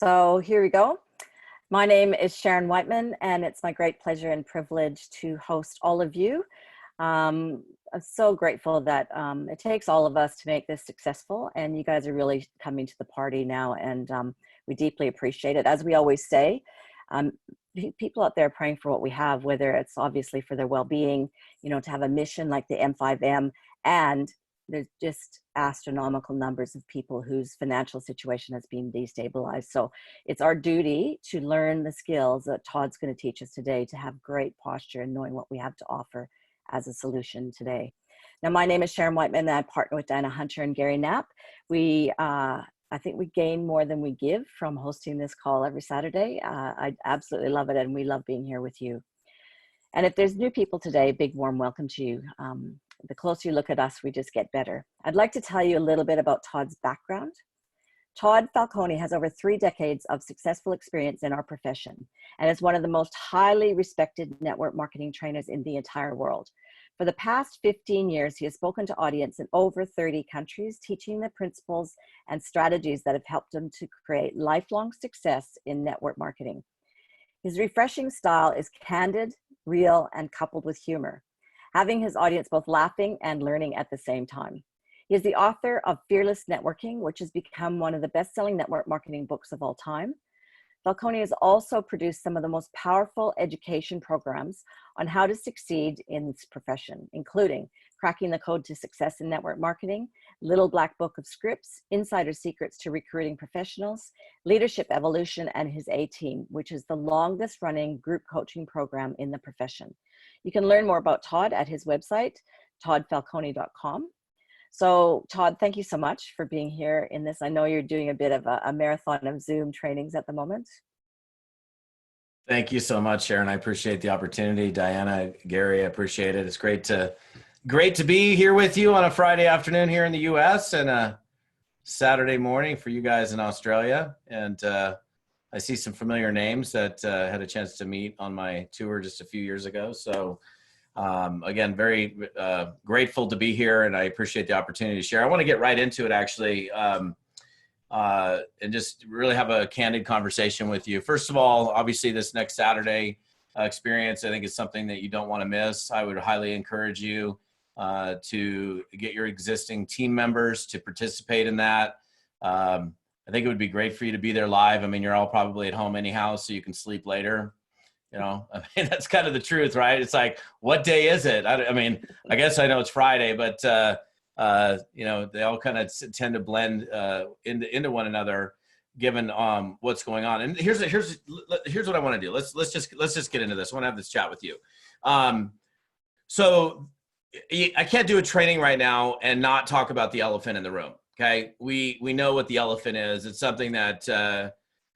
So here we go. My name is Sharon Whiteman, and it's my great pleasure and privilege to host all of you. I'm so grateful that it takes all of us to make this successful, and you guys are really coming to the party now, and we deeply appreciate it. As we always say, um, people out there praying for what we have, whether it's obviously for their well-being, to have a mission like the M5M, and there's just astronomical numbers of people whose financial situation has been destabilized. So it's our duty to learn the skills that Todd's going to teach us today to have great posture and knowing what we have to offer as a solution today. Now, my name is Sharon Whiteman, and I partner with Diana Hunter and Gary Knapp. I think we gain more than we give from hosting this call every Saturday. I absolutely love it, and we love being here with you. And if there's new people today, big warm welcome to you. The closer you look at us, we just get better. I'd like to tell you a little bit about Todd's background. Todd Falcone has over 3 decades of successful experience in our profession and is one of the most highly respected network marketing trainers in the entire world. For the past 15 years, he has spoken to audience in over 30 countries, teaching the principles and strategies that have helped him to create lifelong success in network marketing. His refreshing style is candid, real, and coupled with humor, having his audience both laughing and learning at the same time. He is the author of Fearless Networking, which has become one of the best-selling network marketing books of all time. Falcone has also produced some of the most powerful education programs on how to succeed in this profession, including Cracking the Code to Success in Network Marketing, Little Black Book of Scripts, Insider Secrets to Recruiting Professionals, Leadership Evolution, and his A-Team, which is the longest running group coaching program in the profession. You can learn more about Todd at his website, toddfalcone.com. So Todd, thank you so much for being here in this. I know you're doing a bit of a marathon of Zoom trainings at the moment. Thank you so much, Sharon. I appreciate the opportunity. Diana, Gary, I appreciate it. It's great to be here with you on a Friday afternoon here in the US and a Saturday morning for you guys in Australia. And I see some familiar names that had a chance to meet on my tour just a few years ago. So again, very grateful to be here, and I appreciate the opportunity to share. I want to get right into it, actually, and just really have a candid conversation with you. First of all, obviously, this next Saturday experience, I think, is something that you don't want to miss. I would highly encourage you to get your existing team members to participate in that. I think it would be great for you to be there live. I mean, you're all probably at home anyhow, so you can sleep later. I mean, that's kind of the truth, right? It's like, what day is it? I mean, I guess I know it's Friday, but, they all kind of tend to blend into one another given what's going on. And here's what I want to do. Let's just get into this. I want to have this chat with you. So I can't do a training right now and not talk about the elephant in the room. Okay. We know what the elephant is. It's something that,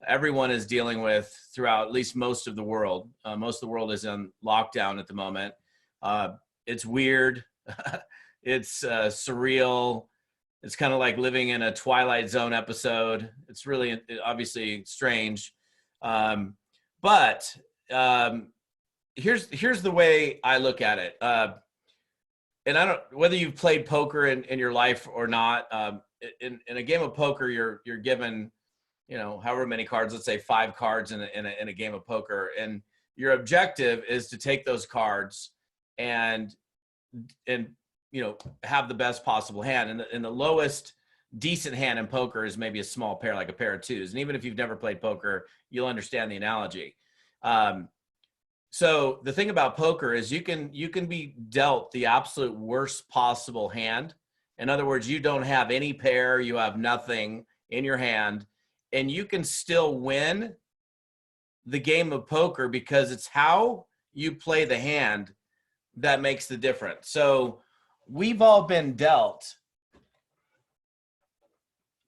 everyone is dealing with throughout at least most of the world. Most of the world is in lockdown at the moment. It's weird. It's surreal. It's kind of like living in a Twilight Zone episode. It's really, obviously strange. But here's the way I look at it. And I don't, whether you've played poker in your life or not, in a game of poker, you're given, however many cards, let's say 5 cards in a game of poker. And your objective is to take those cards and have the best possible hand. And the lowest decent hand in poker is maybe a small pair, like a pair of 2s. And even if you've never played poker, you'll understand the analogy. So the thing about poker is you can be dealt the absolute worst possible hand. In other words, you don't have any pair, you have nothing in your hand, and you can still win the game of poker because it's how you play the hand that makes the difference. So we've all been dealt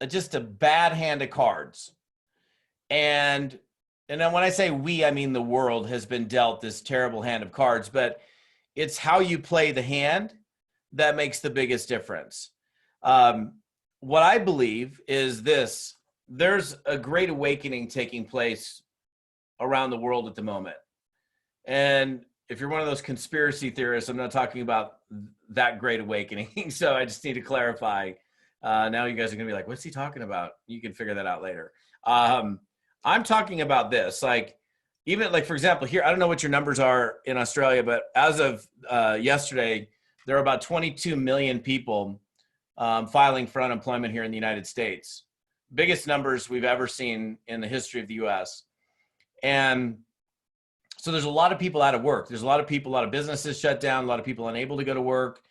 just a bad hand of cards. And then when I say we, I mean the world has been dealt this terrible hand of cards, but it's how you play the hand that makes the biggest difference. What I believe is this: there's a great awakening taking place around the world at the moment. And if you're one of those conspiracy theorists, I'm not talking about that great awakening. So I just need to clarify. Now you guys are going to be like, what's he talking about? You can figure that out later. I'm talking about this, like, even like, for example, here, I don't know what your numbers are in Australia, but as of yesterday, there are about 22 million people filing for unemployment here in the United States. Biggest numbers we've ever seen in the history of the US. And so there's a lot of people out of work. There's a lot of people, a lot of businesses shut down, a lot of people unable to go to work.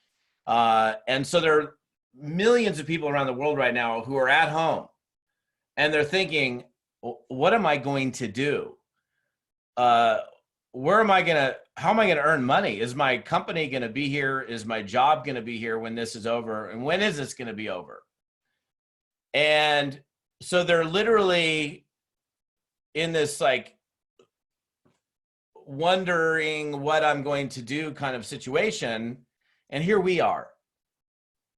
And so there are millions of people around the world right now who are at home and they're thinking, what am I going to do? Where am I going to, how am I going to earn money? Is my company going to be here? Is my job going to be here when this is over? And when is this going to be over? And so they're literally in this like wondering what I'm going to do kind of situation. And here we are.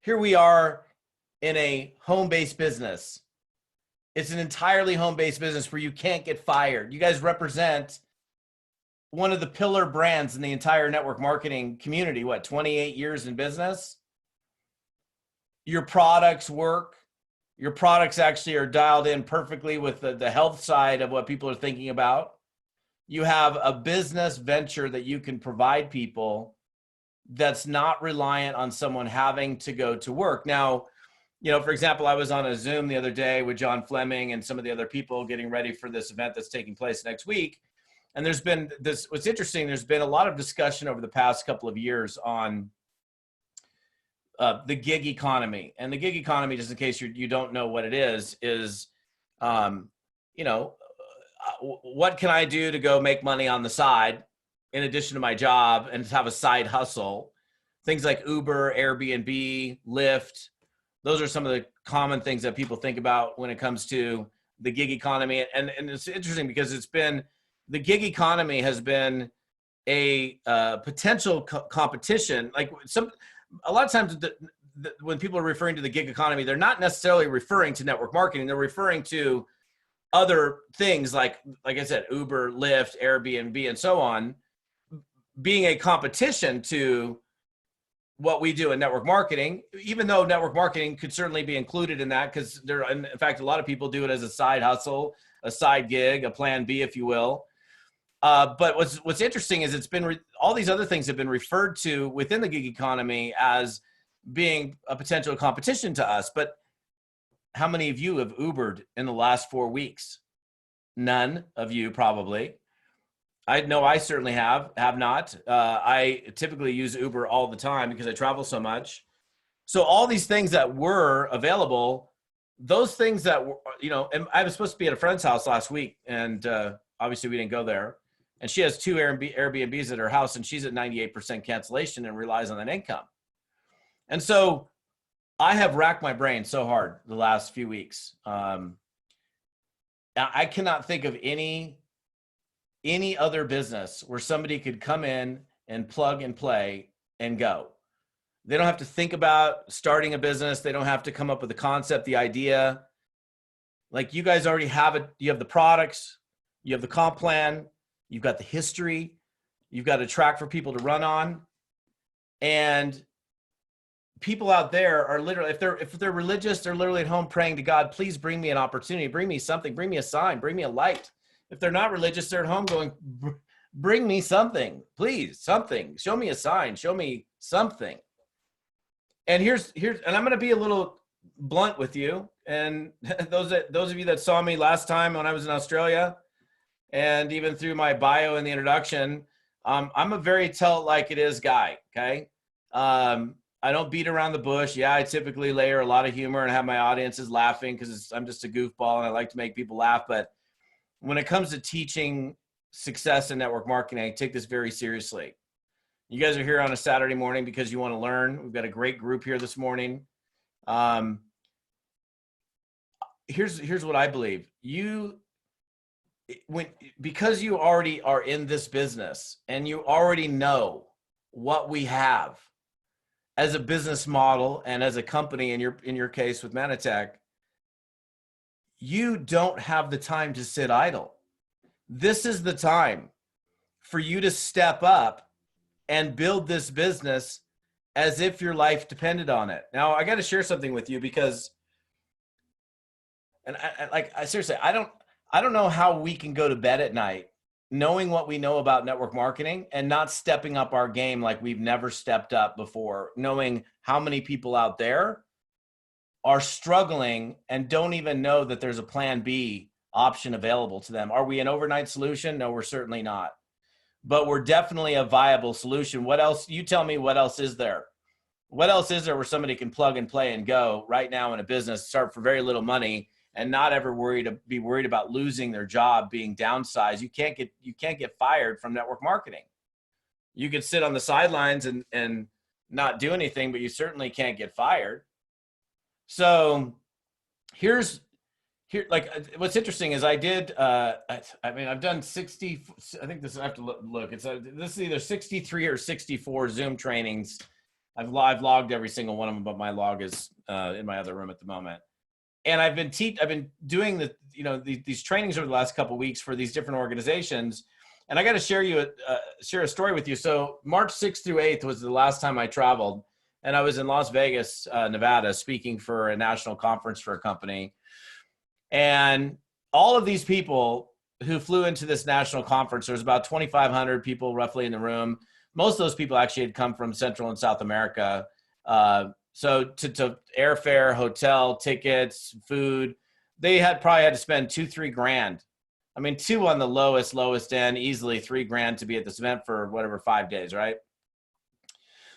Here we are in a home-based business. It's an entirely home-based business where you can't get fired. You guys represent one of the pillar brands in the entire network marketing community. What, 28 years in business? Your products work. Your products actually are dialed in perfectly with the health side of what people are thinking about. You have a business venture that you can provide people that's not reliant on someone having to go to work. Now, you know, for example, I was on a Zoom the other day with John Fleming and some of the other people getting ready for this event that's taking place next week. And there's been this, what's interesting, there's been a lot of discussion over the past couple of years on the gig economy. And the gig economy, just in case you don't know what it is, you know, what can I do to go make money on the side in addition to my job and have a side hustle? Things like Uber, Airbnb, Lyft. Those are some of the common things that people think about when it comes to the gig economy. And it's interesting because the gig economy has been a potential competition. Like a lot of times when people are referring to the gig economy, they're not necessarily referring to network marketing. They're referring to other things like I said, Uber, Lyft, Airbnb, and so on, being a competition to what we do in network marketing, even though network marketing could certainly be included in that, because in fact, a lot of people do it as a side hustle, a side gig, a plan B, if you will. But what's interesting is it's been all these other things have been referred to within the gig economy as being a potential competition to us. But how many of you have Ubered in the last 4 weeks? None of you, probably. I know I certainly have not. I typically use Uber all the time because I travel so much. So all these things that were available, those things that were, you know, and I was supposed to be at a friend's house last week, and obviously we didn't go there. And she has 2 Airbnbs at her house, and she's at 98% cancellation and relies on that income. And so I have racked my brain so hard the last few weeks. I cannot think of any other business where somebody could come in and plug and play and go. They don't have to think about starting a business. They don't have to come up with the concept, the idea. Like, you guys already have it. You have the products, you have the comp plan, you've got the history, you've got a track for people to run on. And people out there are literally, if they're religious, they're literally at home praying to God, please bring me an opportunity, bring me something, bring me a sign, bring me a light. If they're not religious, they're at home going, bring me something, please, something, show me a sign, show me something. And here's, and I'm going to be a little blunt with you. And those of you that saw me last time when I was in Australia, and even through my bio in the introduction, I'm a very tell it like it is guy. Okay. I don't beat around the bush. Yeah, I typically layer a lot of humor and have my audiences laughing because I'm just a goofball and I like to make people laugh. But when it comes to teaching success in network marketing, I take this very seriously. You guys are here on a Saturday morning because you want to learn. We've got a great group here this morning. Here's what I believe. Because you already are in this business and you already know what we have as a business model and as a company, in your case with Manatech, you don't have the time to sit idle. This is the time for you to step up and build this business as if your life depended on it. Now, I got to share something with you because, and I seriously, I I don't know how we can go to bed at night knowing what we know about network marketing and not stepping up our game like we've never stepped up before, knowing how many people out there are struggling and don't even know that there's a plan B option available to them. Are we an overnight solution? No, we're certainly not. But we're definitely a viable solution. What else? You tell me, what else is there? What else is there where somebody can plug and play and go right now in a business, start for very little money, and not ever be worried about losing their job, being downsized? You can't get fired from network marketing. You could sit on the sidelines and not do anything, but you certainly can't get fired. So what's interesting is I did, I've done 60, I think this, I have to look, this is either 63 or 64 Zoom trainings. I've logged every single one of them, but my log is in my other room at the moment. And I've been doing these trainings over the last couple of weeks for these different organizations. And I got to share a story with you. So March 6th through 8th was the last time I traveled. And I was in Las Vegas, Nevada, speaking for a national conference for a company. And all of these people who flew into this national conference, there was about 2,500 people roughly in the room. Most of those people actually had come from Central and South America. So to airfare, hotel, tickets, food, they probably had to spend $2-3 grand. I mean, two on the lowest end, easily $3 grand to be at this event for whatever, 5 days, right?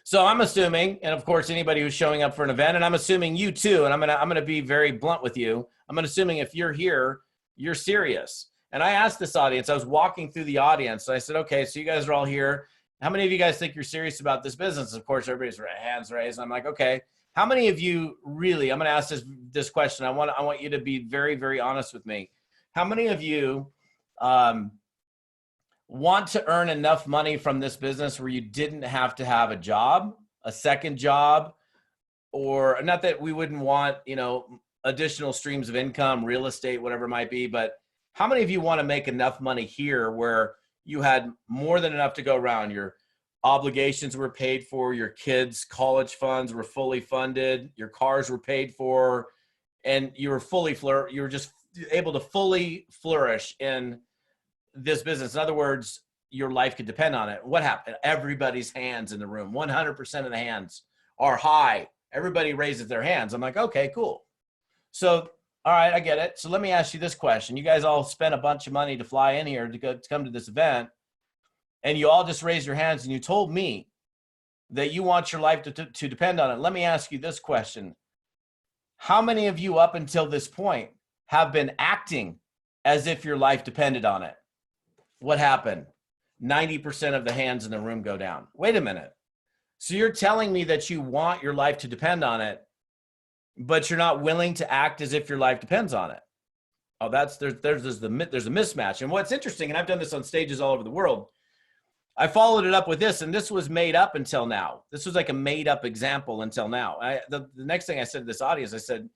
So I'm assuming, and of course, anybody who's showing up for an event, and I'm assuming you too, and I'm gonna be very blunt with you. I'm assuming if you're here, you're serious. And I asked this audience, I was walking through the audience, and I said, okay, so you guys are all here. How many of you guys think you're serious about this business? Of course, everybody's hands raised. I'm like, okay, how many of you really, I'm gonna ask this question. I want you to be very, very honest with me. How many of you want to earn enough money from this business where you didn't have to have a job, a second job, or not that we wouldn't want, additional streams of income, real estate, whatever it might be, but how many of you want to make enough money here where you had more than enough to go around? Your obligations were paid for, your kids' college funds were fully funded, your cars were paid for, and you were just able to fully flourish in this business. In other words, your life could depend on it. What happened? Everybody's hands in the room, 100% of the hands are high. Everybody raises their hands. I'm like, okay, cool. So, all right, I get it. So let me ask you this question. You guys all spent a bunch of money to fly in here to come to this event, and you all just raised your hands and you told me that you want your life to depend on it. Let me ask you this question. How many of you up until this point have been acting as if your life depended on it? What happened? 90% of the hands in the room go down. Wait a minute. So you're telling me that you want your life to depend on it, but you're not willing to act as if your life depends on it. Oh, there's a mismatch. And what's interesting, and I've done this on stages all over the world, I followed it up with this, and this was made up until now. This was like a made up example until now. The next thing I said to this audience, I said,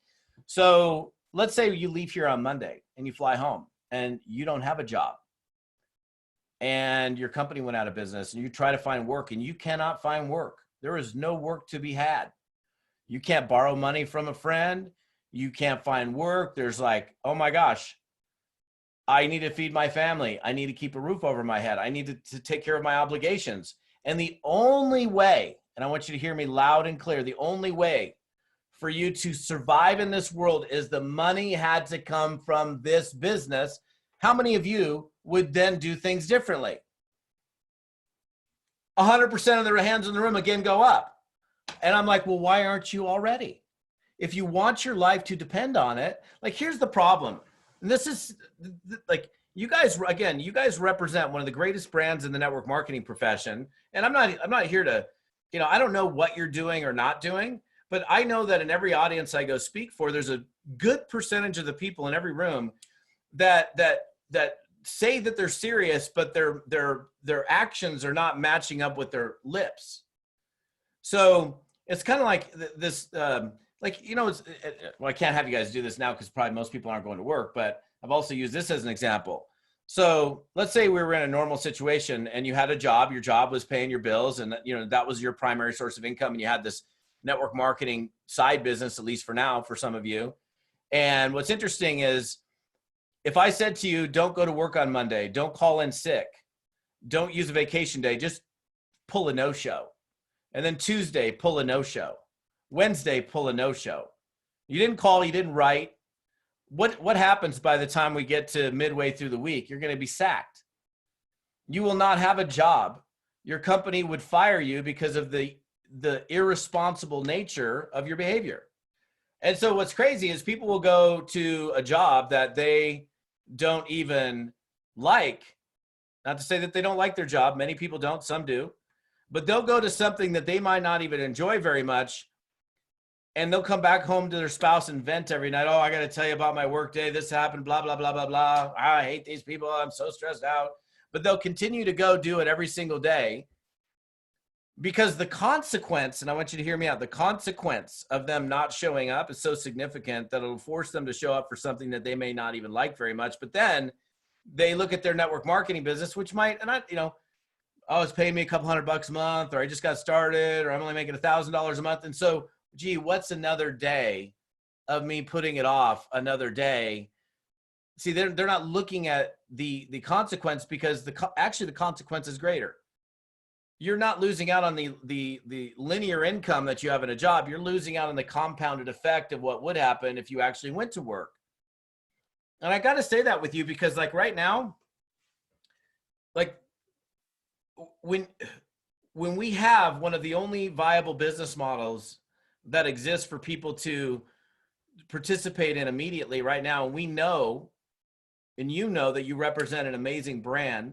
so let's say you leave here on Monday and you fly home and you don't have a job and your company went out of business and you try to find work and you cannot find work. There is no work to be had. You can't borrow money from a friend. You can't find work. There's like, oh my gosh, I need to feed my family. I need to keep a roof over my head. I need to take care of my obligations. And the only way, and I want you to hear me loud and clear, the only way for you to survive in this world is the money had to come from this business. How many of you would then do things differently? 100% of the hands in the room again go up. And I'm like, well, why aren't you already? If you want your life to depend on it, like, here's the problem. And this is like, you guys represent one of the greatest brands in the network marketing profession. And I'm not here to, I don't know what you're doing or not doing, but I know that in every audience I go speak for, there's a good percentage of the people in every room that say that they're serious, but their actions are not matching up with their lips. So it's kind of like this, well, I can't have you guys do this now because probably most people aren't going to work, but I've also used this as an example. So let's say we were in a normal situation and you had a job, your job was paying your bills, and that was your primary source of income, and you had this network marketing side business, at least for now, for some of you. And what's interesting is if I said to you, don't go to work on Monday, don't call in sick, don't use a vacation day, just pull a no-show. And then Tuesday, pull a no-show. Wednesday, pull a no-show. You didn't call, you didn't write. What happens by the time we get to midway through the week? You're going to be sacked. You will not have a job. Your company would fire you because of the irresponsible nature of your behavior. And so what's crazy is people will go to a job that they don't even like. Not to say that they don't like their job. Many people don't, some do. But they'll go to something that they might not even enjoy very much. And they'll come back home to their spouse and vent every night. Oh, I got to tell you about my work day. This happened, blah, blah, blah, blah, blah. I hate these people. I'm so stressed out. But they'll continue to go do it every single day because the consequence, and I want you to hear me out, the consequence of them not showing up is so significant that it'll force them to show up for something that they may not even like very much. But then they look at their network marketing business, which might, and I, oh, it's paying me a couple $100 a month, or I just got started, or I'm only making $1,000 a month. And so, gee, what's another day of me putting it off another day? See, they're not looking at the consequence, because actually the consequence is greater. You're not losing out on the linear income that you have in a job. You're losing out on the compounded effect of what would happen if you actually went to work. And I got to say that with you because, like, right now, like, when we have one of the only viable business models that exists for people to participate in immediately right now, and we know, and you know, that you represent an amazing brand,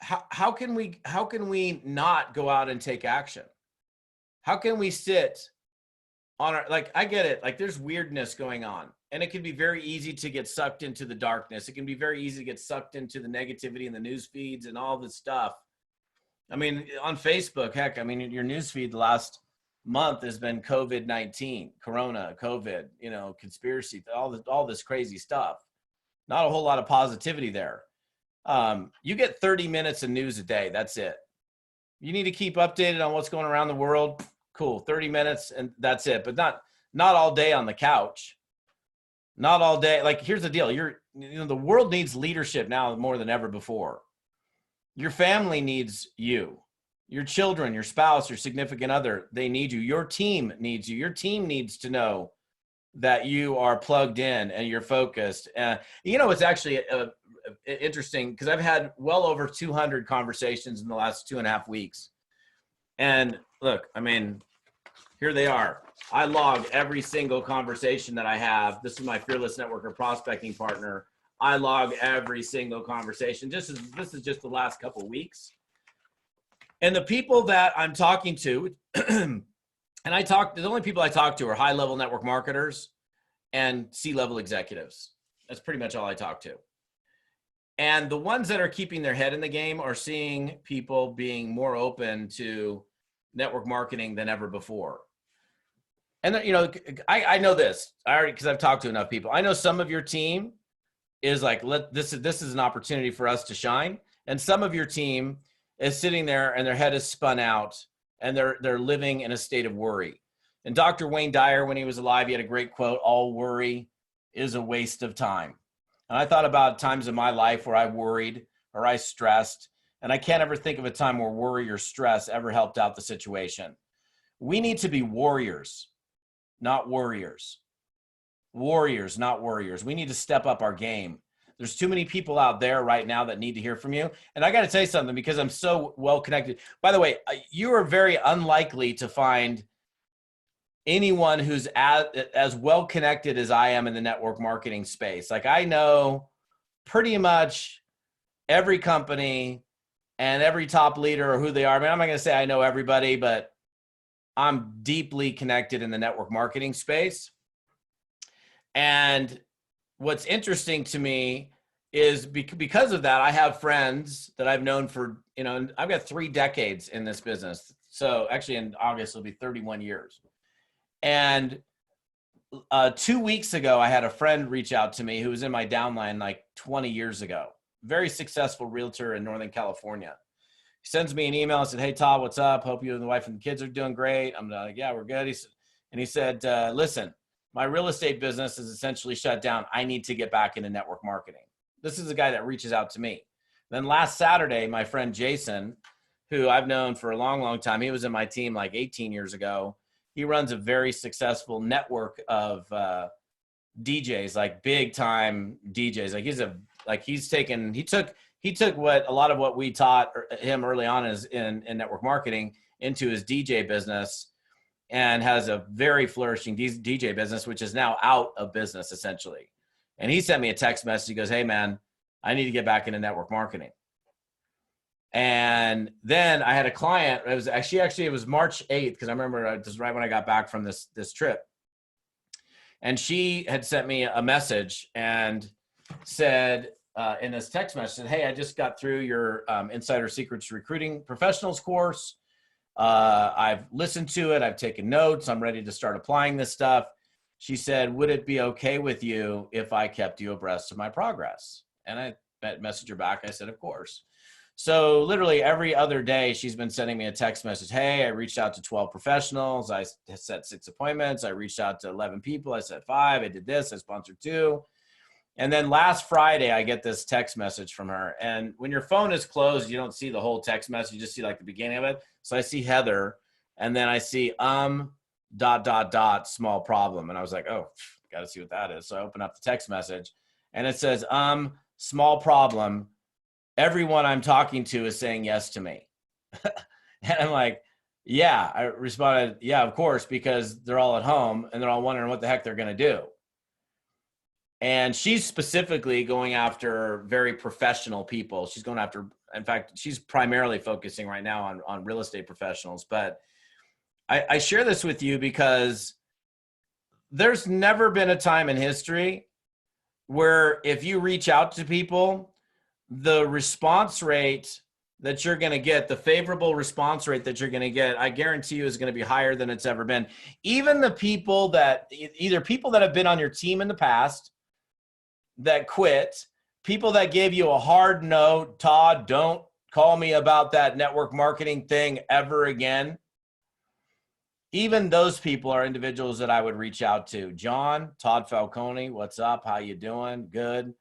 how can we not go out and take action? How can we sit on our, like, I get it, like, there's weirdness going on, and it can be very easy to get sucked into the darkness. It can be very easy to get sucked into the negativity and the news feeds and all this stuff. I mean, on Facebook, heck, I mean, your news feed the last month has been COVID-19, Corona, COVID, conspiracy, all this crazy stuff. Not a whole lot of positivity there. You get 30 minutes of news a day. That's it. You need to keep updated on what's going around the world. Cool. 30 minutes and that's it. But not all day on the couch. Not all day. Like, here's the deal. The world needs leadership now more than ever before. Your family needs you. Your children, your spouse, your significant other, they need you. Your team needs you. Your team needs to know that you are plugged in and you're focused. It's actually interesting because I've had well over 200 conversations in the last 2.5 weeks. And look, I mean, here they are. I log every single conversation that I have. This is my Fearless Networker prospecting partner. I log every single conversation. This is just the last couple of weeks. And the people that I'm talking to, the only people I talk to are high-level network marketers and C-level executives. That's pretty much all I talk to. And the ones that are keeping their head in the game are seeing people being more open to network marketing than ever before. And I know this. Because I've talked to enough people. I know some of your team is like, this is an opportunity for us to shine. And some of your team is sitting there and their head is spun out and they're living in a state of worry. And Dr. Wayne Dyer, when he was alive, he had a great quote: all worry is a waste of time. And I thought about times in my life where I worried or I stressed, and I can't ever think of a time where worry or stress ever helped out the situation. We need to be warriors, not worriers. Warriors, not worriers. We need to step up our game. There's too many people out there right now that need to hear from you. And I got to tell you something, because I'm so well connected. By the way, you are very unlikely to find anyone who's as well connected as I am in the network marketing space. Like, I know pretty much every company and every top leader or who they are. I mean, I'm not going to say I know everybody, but I'm deeply connected in the network marketing space. And what's interesting to me is because of that, I have friends that I've known for, I've got 3 decades in this business. So actually in August, it'll be 31 years. And 2 weeks ago, I had a friend reach out to me who was in my downline like 20 years ago, very successful realtor in Northern California. He sends me an email and said, "Hey, Todd, what's up? Hope you and the wife and the kids are doing great." I'm like, "Yeah, we're good." He said, "Listen, my real estate business is essentially shut down. I need to get back into network marketing. This is a guy that reaches out to me. Then last Saturday, my friend Jason, who I've known for a long, long time, he was in my team like 18 years ago. He runs a very successful network of DJs, like big time DJs. He took what a lot of what we taught him early on in network marketing into his DJ business, and has a very flourishing DJ business, which is now out of business essentially. And he sent me a text message. He goes, "Hey man, I need to get back into network marketing." And then I had a client. It was actually it was March 8th, because I remember it was right when I got back from this trip. And she had sent me a message and said in this text message, said, "Hey, I just got through your Insider Secrets Recruiting Professionals course. I've listened to it. I've taken notes. I'm ready to start applying this stuff." She said, "Would it be okay with you if I kept you abreast of my progress?" And I messaged her back. I said, "Of course." So literally every other day, she's been sending me a text message. "Hey, I reached out to 12 professionals. I set 6 appointments. I reached out to 11 people. I set 5. I did this. I sponsored 2. And then last Friday, I get this text message from her. And when your phone is closed, you don't see the whole text message. You just see like the beginning of it. So I see Heather, and then I see small problem. And I was like, oh, got to see what that is. So I open up the text message, and it says, small problem. Everyone I'm talking to is saying yes to me. And I'm like, yeah. I responded, yeah, of course, because they're all at home and they're all wondering what the heck they're going to do. And she's specifically going after very professional people. She's going after, in fact, she's primarily focusing right now on real estate professionals. But I share this with you because there's never been a time in history where if you reach out to people, the response rate that you're going to get, the favorable response rate that you're going to get, I guarantee you is going to be higher than it's ever been. Even the people that, either people that have been on your team in the past that quit, people that gave you a hard no, "Todd, don't call me about that network marketing thing ever again." Even those people are individuals that I would reach out to. "John, Todd Falcone, what's up? How you doing? Good.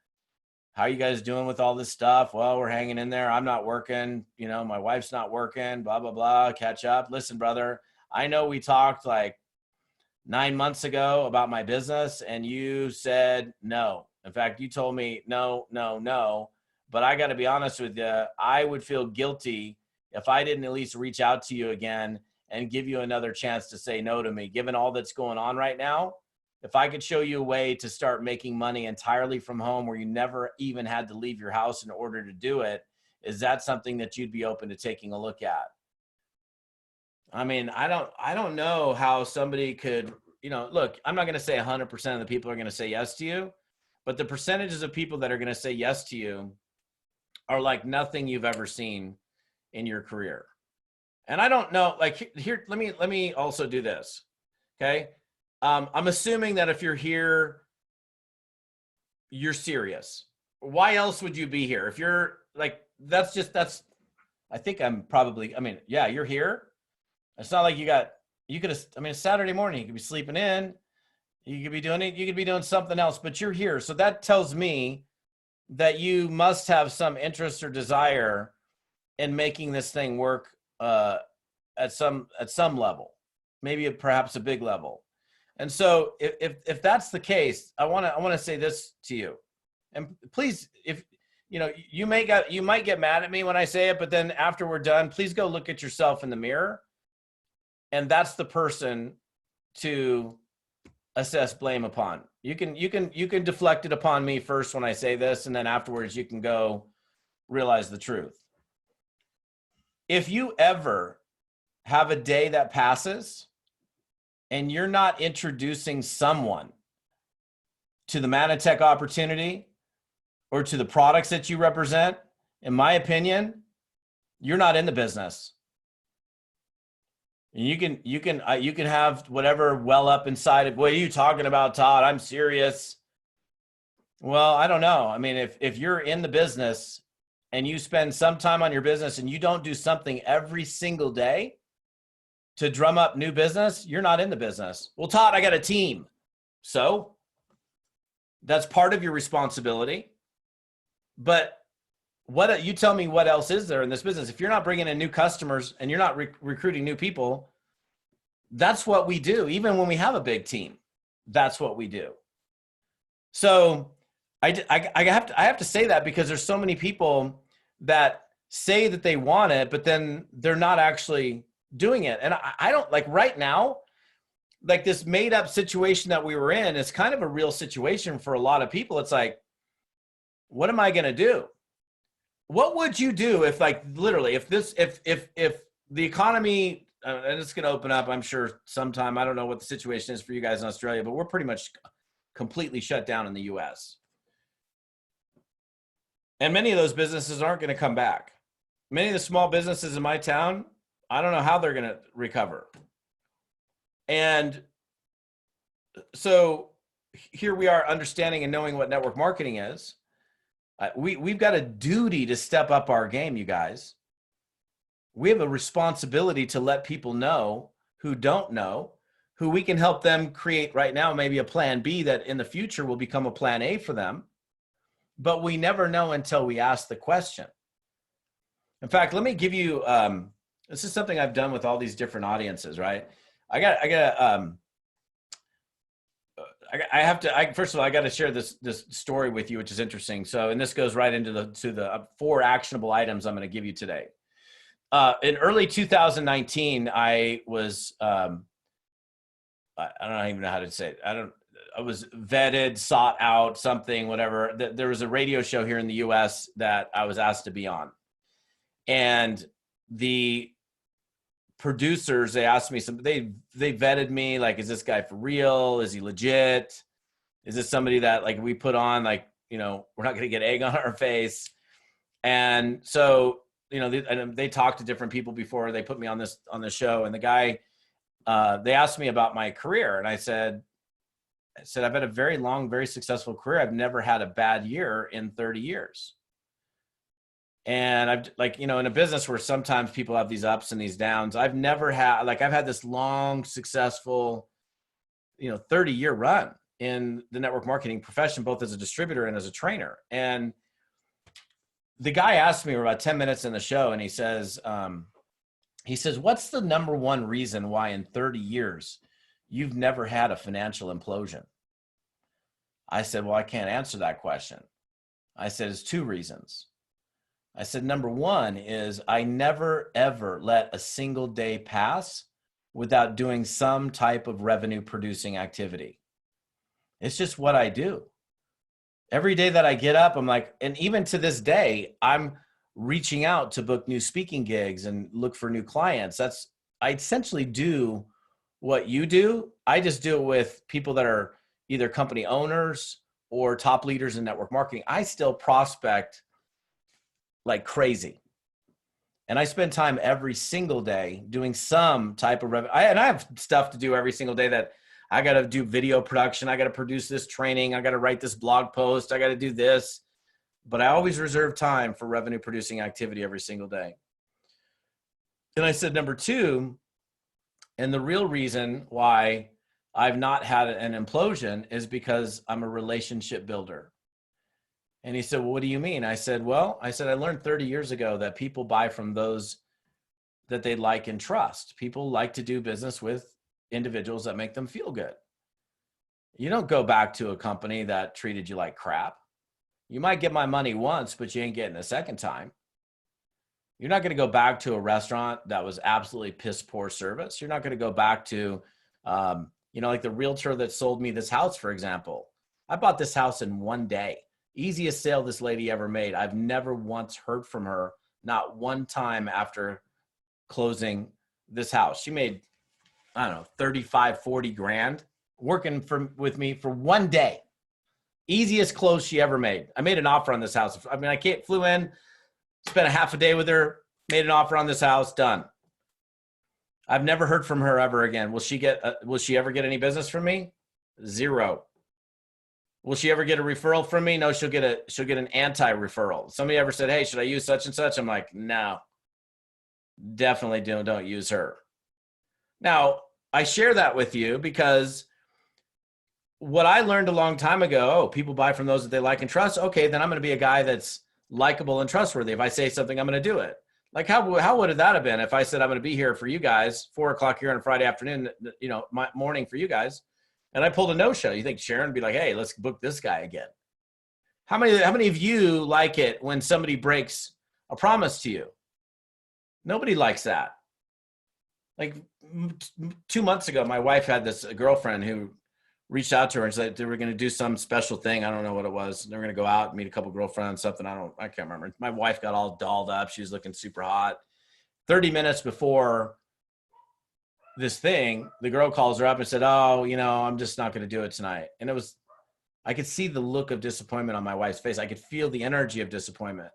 How you guys doing with all this stuff?" "Well, we're hanging in there. I'm not working. You know, my wife's not working, blah, blah, blah. Catch up. Listen, brother, I know we talked like 9 months ago about my business, and you said no. In fact, you told me no, no, no. But I got to be honest with you. I would feel guilty if I didn't at least reach out to you again and give you another chance to say no to me. Given all that's going on right now, if I could show you a way to start making money entirely from home where you never even had to leave your house in order to do it, is that something that you'd be open to taking a look at?" I mean, I don't know how somebody could, look, I'm not going to say 100% of the people are going to say yes to you, but the percentages of people that are going to say yes to you are like nothing you've ever seen in your career. And I don't know, like here, let me also do this. Okay. I'm assuming that if you're here, you're serious. Why else would you be here? If you're like, I think yeah, you're here. It's not like it's Saturday morning, you could be sleeping in, you could be doing something else, but you're here. So that tells me that you must have some interest or desire in making this thing work at some level, maybe perhaps a big level. And so if that's the case, I want to say this to you, and please, if you might get mad at me when I say it, but then after we're done, please go look at yourself in the mirror, and that's the person to assess blame upon. You can deflect it upon me first when I say this, and then afterwards you can go realize the truth. If you ever have a day that passes and you're not introducing someone to the Manatech opportunity or to the products that you represent, in my opinion, you're not in the business. You can have whatever well up inside of, "What are you talking about, Todd? I'm serious." Well, I don't know. I mean, if you're in the business and you spend some time on your business and you don't do something every single day to drum up new business, you're not in the business. "Well, Todd, I got a team." So that's part of your responsibility. But what you tell me what else is there in this business? If you're not bringing in new customers and you're not recruiting new people, that's what we do. Even when we have a big team, that's what we do. So I have to say that because there's so many people that say that they want it, but then they're not actually doing it. And I don't like right now, like this made up situation that we were in is kind of a real situation for a lot of people. It's like, what am I going to do? What would you do if like literally if the economy and it's going to open up, I'm sure sometime, I don't know what the situation is for you guys in Australia, but we're pretty much completely shut down in the US. And many of those businesses aren't going to come back. Many of the small businesses in my town, I don't know how they're going to recover. And so here we are understanding and knowing what network marketing is. We've got a duty to step up our game, you guys. We have a responsibility to let people know who don't know, who we can help them create right now, maybe a plan B that in the future will become a plan A for them. But we never know until we ask the question. In fact, let me give you, this is something I've done with all these different audiences, right? First of all, I got to share this story with you, which is interesting. So, and this goes right into the 4 actionable items I'm going to give you today. In early 2019, I was, I don't even know how to say it. I was vetted, sought out, something, whatever. There was a radio show here in the US that I was asked to be on. And the producers, they asked me they vetted me, like, is this guy for real? Is he legit? Is this somebody that like we put on, like, you know, we're not going to get egg on our face? And so, you know, they talked to different people before they put me on this show. And the guy, they asked me about my career. And I said, I've had a very long, very successful career. I've never had a bad year in 30 years. And I've like, you know, in a business where sometimes people have these ups and these downs, I've never had, like, I've had this long, successful, you know, 30-year run in the network marketing profession, both as a distributor and as a trainer. And the guy asked me, we're about 10 minutes in the show, and he says, what's the number one reason why in 30 years you've never had a financial implosion? I said, well, I can't answer that question. I said, it's 2 reasons. I said, number one is I never, ever let a single day pass without doing some type of revenue producing activity. It's just what I do. Every day that I get up, I'm like, and even to this day, I'm reaching out to book new speaking gigs and look for new clients. I essentially do what you do. I just do it with people that are either company owners or top leaders in network marketing. I still prospect like crazy. And I spend time every single day doing some type of revenue. And I have stuff to do every single day that I got to do video production. I got to produce this training. I got to write this blog post. I got to do this. But I always reserve time for revenue producing activity every single day. And I said, number 2, and the real reason why I've not had an implosion is because I'm a relationship builder. And he said, well, what do you mean? I said, I learned 30 years ago that people buy from those that they like and trust. People like to do business with individuals that make them feel good. You don't go back to a company that treated you like crap. You might get my money once, but you ain't getting a second time. You're not going to go back to a restaurant that was absolutely piss poor service. You're not going to go back to, you know, like the realtor that sold me this house, for example. I bought this house in 1 day. Easiest sale this lady ever made. I've never once heard from her, not one time after closing this house. She made, I don't know, 35, 40 grand working with me for 1 day. Easiest close she ever made. I made an offer on this house. I mean, flew in, spent a half a day with her, made an offer on this house, done. I've never heard from her ever again. Will she ever get any business from me? 0. Will she ever get a referral from me? No, she'll get an anti-referral. Somebody ever said, hey, should I use such and such? I'm like, no, definitely don't use her. Now, I share that with you because what I learned a long time ago, oh, people buy from those that they like and trust. Okay, then I'm going to be a guy that's likable and trustworthy. If I say something, I'm going to do it. Like how would that have been if I said I'm going to be here for you guys, 4:00 here on a Friday afternoon, my morning for you guys, and I pulled a no-show? You think Sharon would be like, hey, let's book this guy again? How many of you like it when somebody breaks a promise to you? Nobody likes that. Like 2 months ago, my wife had this girlfriend who reached out to her and said they were going to do some special thing. I don't know what it was. They were going to go out and meet a couple girlfriends, something. I can't remember. My wife got all dolled up. She was looking super hot. 30 minutes before this thing, the girl calls her up and said, oh, I'm just not going to do it tonight. And I could see the look of disappointment on my wife's face. I could feel the energy of disappointment.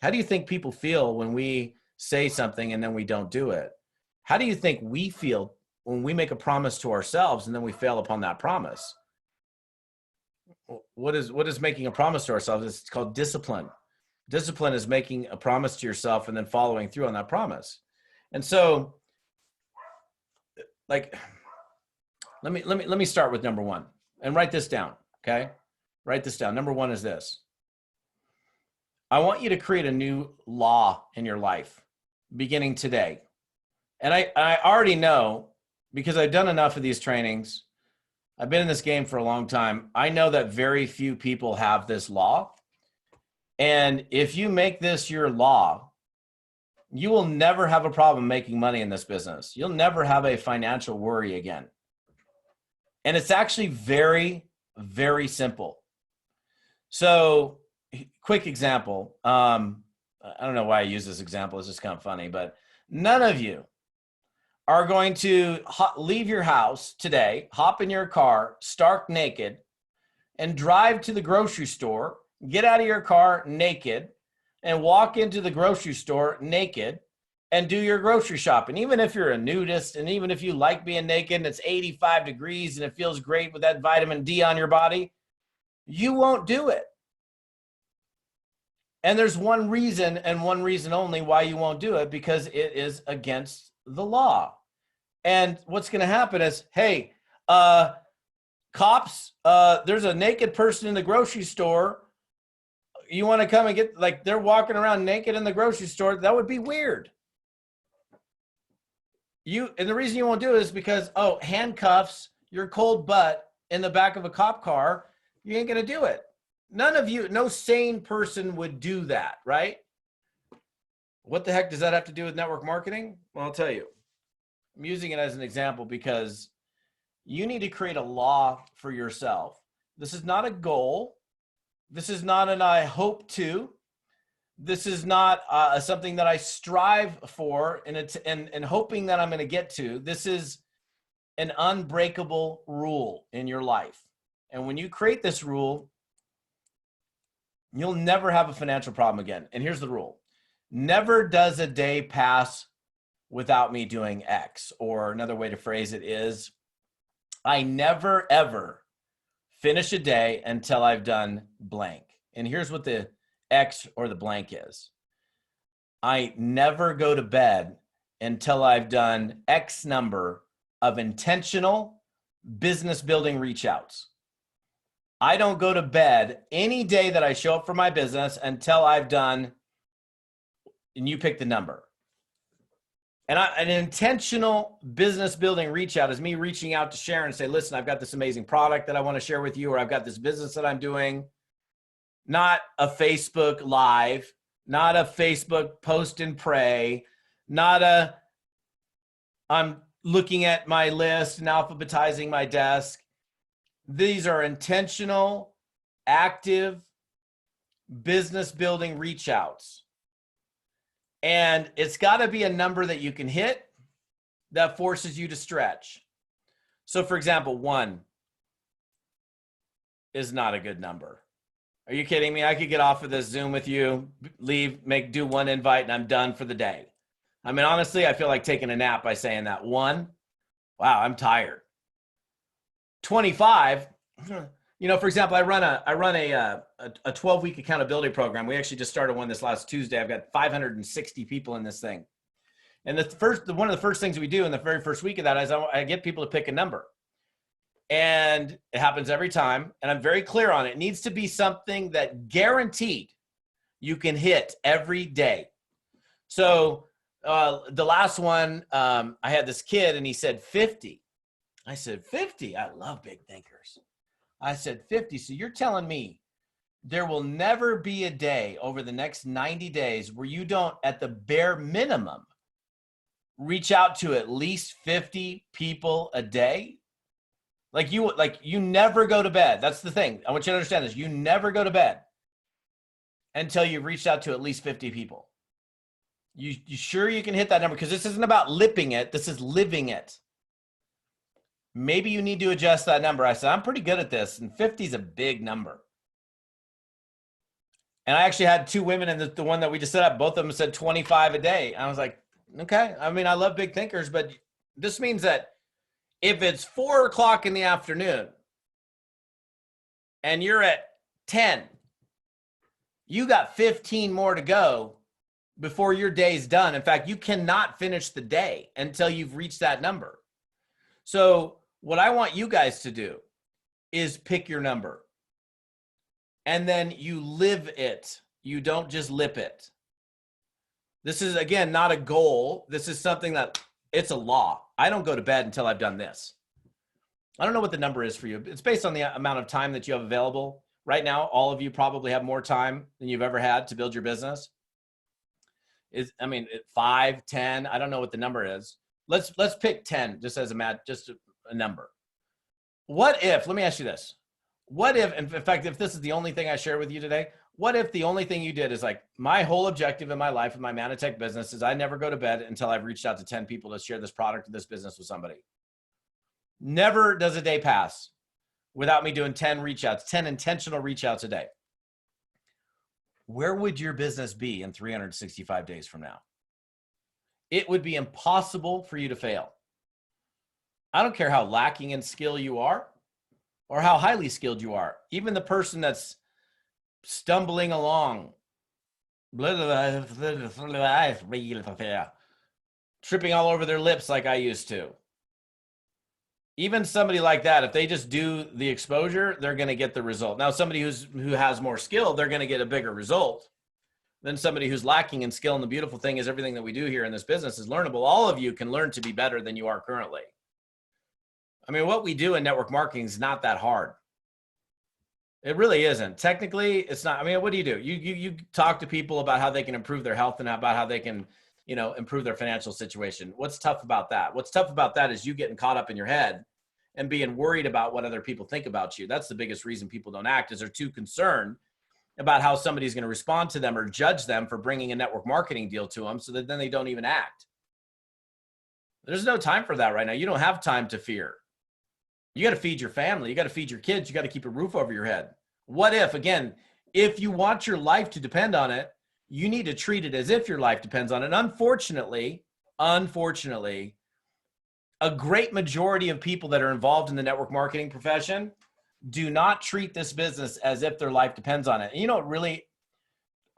How do you think people feel when we say something and then we don't do it? How do you think we feel when we make a promise to ourselves and then we fail upon that promise? What is making a promise to ourselves? It's called discipline. Discipline is making a promise to yourself and then following through on that promise. And so, like, let me start with number one and write this down. Okay. Write this down. Number one is this. I want you to create a new law in your life beginning today. And I already know, because I've done enough of these trainings, I've been in this game for a long time. I know that very few people have this law. And if you make this your law, you will never have a problem making money in this business. You'll never have a financial worry again. And it's actually very, very simple. So, quick example. I don't know why I use this example. It's just kind of funny, but none of you are going to leave your house today, hop in your car, stark naked, and drive to the grocery store, get out of your car naked, and walk into the grocery store naked and do your grocery shopping. Even if you're a nudist and even if you like being naked and it's 85 degrees and it feels great with that vitamin D on your body, you won't do it. And there's one reason and one reason only why you won't do it, because it is against the law. And what's going to happen is, hey, cops, there's a naked person in the grocery store. You want to come and get, like, they're walking around naked in the grocery store. That would be weird. And the reason you won't do it is because, handcuffs, your cold butt in the back of a cop car, you ain't going to do it. None of you, no sane person would do that, right? What the heck does that have to do with network marketing? Well, I'll tell you. I'm using it as an example because you need to create a law for yourself. This is not a goal. This is not an I hope to. This is not something that I strive for and hoping that I'm going to get to. This is an unbreakable rule in your life. And when you create this rule, you'll never have a financial problem again. And here's the rule. Never does a day pass without me doing X. Or another way to phrase it is, I never, ever finish a day until I've done blank. And here's what the X or the blank is. I never go to bed until I've done X number of intentional business building reach outs. I don't go to bed any day that I show up for my business until I've done, and you pick the number. And an intentional business building reach out is me reaching out to Sharon and say, listen, I've got this amazing product that I want to share with you, or I've got this business that I'm doing. Not a Facebook Live, not a Facebook post and pray, not a I'm looking at my list and alphabetizing my desk. These are intentional, active business building reach outs. And it's got to be a number that you can hit that forces you to stretch. So for example, 1 is not a good number. Are you kidding me? I could get off of this Zoom with you, leave, do 1 invite, and I'm done for the day. I mean, honestly, I feel like taking a nap by saying that. 1, wow, I'm tired. 25, for example, I run a 12-week accountability program. We actually just started one this last Tuesday. I've got 560 people in this thing. And one of the first things we do in the very first week of that is I get people to pick a number. And it happens every time. And I'm very clear on it. It needs to be something that guaranteed you can hit every day. So the last one, I had this kid and he said 50. I said, 50? I love big thinkers. I said, 50. So you're telling me there will never be a day over the next 90 days where you don't, at the bare minimum, reach out to at least 50 people a day? Like you never go to bed. That's the thing. I want you to understand this. You never go to bed until you've reached out to at least 50 people. You sure you can hit that number? Because this isn't about lipping it. This is living it. Maybe you need to adjust that number. I said, I'm pretty good at this. And 50 is a big number. And I actually had two women in the one that we just set up. Both of them said 25 a day. I was like, okay. I mean, I love big thinkers, but this means that if it's 4 o'clock in the afternoon and you're at 10, you got 15 more to go before your day's done. In fact, you cannot finish the day until you've reached that number. So what I want you guys to do is pick your number. And then you live it. You don't just lip it. This is, again, not a goal. This is something that it's a law. I don't go to bed until I've done this. I don't know what the number is for you. It's based on the amount of time that you have available. Right now, all of you probably have more time than you've ever had to build your business. I mean, 5, 10, I don't know what the number is. Let's pick 10 just as a number. What if, let me ask you this. What if, in fact, if this is the only thing I share with you today, what if the only thing you did is like, my whole objective in my life in my Manatech business is I never go to bed until I've reached out to 10 people to share this product or this business with somebody. Never does a day pass without me doing 10 reach outs, 10 intentional reach outs a day. Where would your business be in 365 days from now? It would be impossible for you to fail. I don't care how lacking in skill you are or how highly skilled you are. Even the person that's stumbling along, tripping all over their lips like I used to. Even somebody like that, if they just do the exposure, they're going to get the result. Now, somebody who has more skill, they're going to get a bigger result than somebody who's lacking in skill. And the beautiful thing is everything that we do here in this business is learnable. All of you can learn to be better than you are currently. I mean, what we do in network marketing is not that hard. It really isn't. Technically, it's not. I mean, what do? You talk to people about how they can improve their health and about how they can, improve their financial situation. What's tough about that? What's tough about that is you getting caught up in your head and being worried about what other people think about you. That's the biggest reason people don't act, is they're too concerned about how somebody's going to respond to them or judge them for bringing a network marketing deal to them, so that then they don't even act. There's no time for that right now. You don't have time to fear. You got to feed your family. You got to feed your kids. You got to keep a roof over your head. What if, again, if you want your life to depend on it, you need to treat it as if your life depends on it. And unfortunately, a great majority of people that are involved in the network marketing profession do not treat this business as if their life depends on it. And you know what really,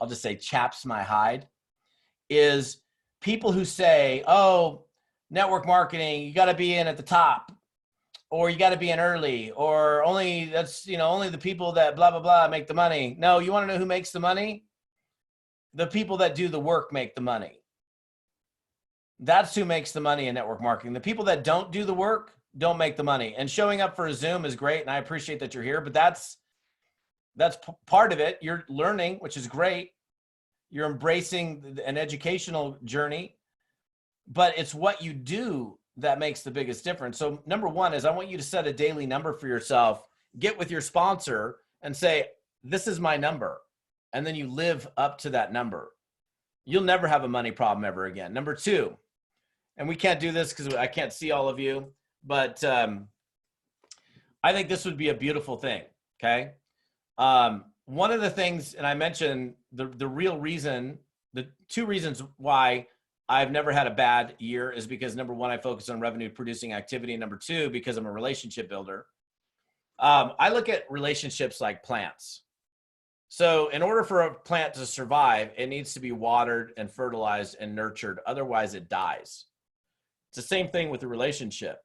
I'll just say, chaps my hide, is people who say, oh, network marketing, you got to be in at the top, or you got to be in early, or only the people that blah, blah, blah make the money. No, you want to know who makes the money? The people that do the work make the money. That's who makes the money in network marketing. The people that don't do the work don't make the money. And showing up for a Zoom is great, and I appreciate that you're here, but that's part of it. You're learning, which is great. You're embracing an educational journey, but it's what you do that makes the biggest difference. So number one is I want you to set a daily number for yourself, get with your sponsor and say, this is my number. And then you live up to that number. You'll never have a money problem ever again. Number two, and we can't do this because I can't see all of you, but I think this would be a beautiful thing, okay? One of the things, and I mentioned the real reason, the two reasons why I've never had a bad year is because, number one, I focus on revenue producing activity. And number two, because I'm a relationship builder. I look at relationships like plants. So in order for a plant to survive, it needs to be watered and fertilized and nurtured. Otherwise, it dies. It's the same thing with the relationship.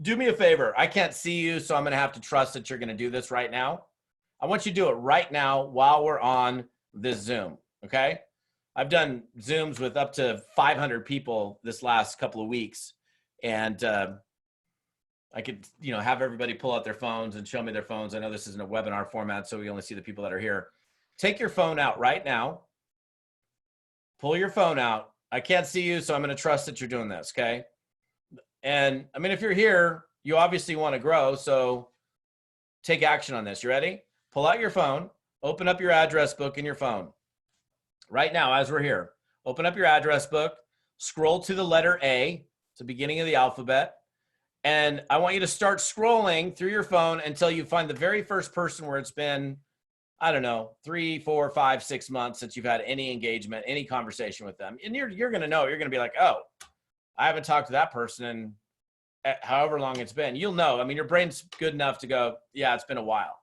do me a favor. I can't see you, so I'm going to have to trust that you're going to do this right now. I want you to do it right now while we're on this Zoom, okay? I've done Zooms with up to 500 people this last couple of weeks, and I could, have everybody pull out their phones and show me their phones. I know this isn't a webinar format, so we only see the people that are here. Take your phone out right now. Pull your phone out. I can't see you, so I'm going to trust that you're doing this, okay? And I mean, if you're here, you obviously want to grow, so take action on this. You ready? Pull out your phone, open up your address book in your phone. Right now, as we're here, open up your address book, scroll to the letter A, it's the beginning of the alphabet, and I want you to start scrolling through your phone until you find the very first person where it's been, I don't know, 3, 4, 5, 6 months since you've had any engagement, any conversation with them. And you're going to know, you're going to be like, oh, I haven't talked to that person in however long it's been. You'll know. I mean, your brain's good enough to go, yeah, it's been a while.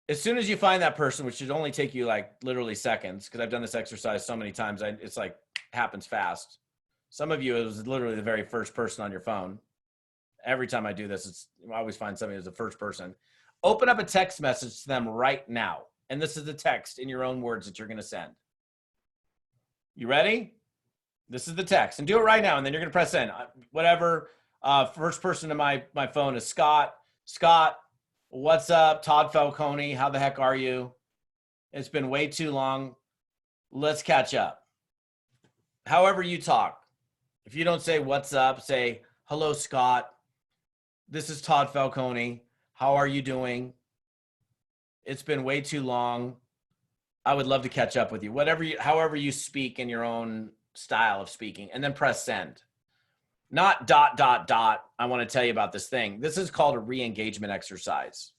As soon as you find that person, which should only take you like literally seconds, because I've done this exercise so many times, it's like happens fast. Some of you, it was literally the very first person on your phone. Every time I do this, I always find somebody who's the first person. Open up a text message to them right now. And this is the text in your own words that you're going to send. You ready? This is the text, and do it right now, and then you're going to press send. Whatever. First person to my phone is Scott. Scott, what's up? Todd Falcone, how the heck are you? It's been way too long. Let's catch up. However you talk. If you don't say what's up, say, hello, Scott. This is Todd Falcone. How are you doing? It's been way too long. I would love to catch up with you. However you speak in your own style of speaking, and then press send. Not ... I want to tell you about this thing. This is called a re-engagement exercise.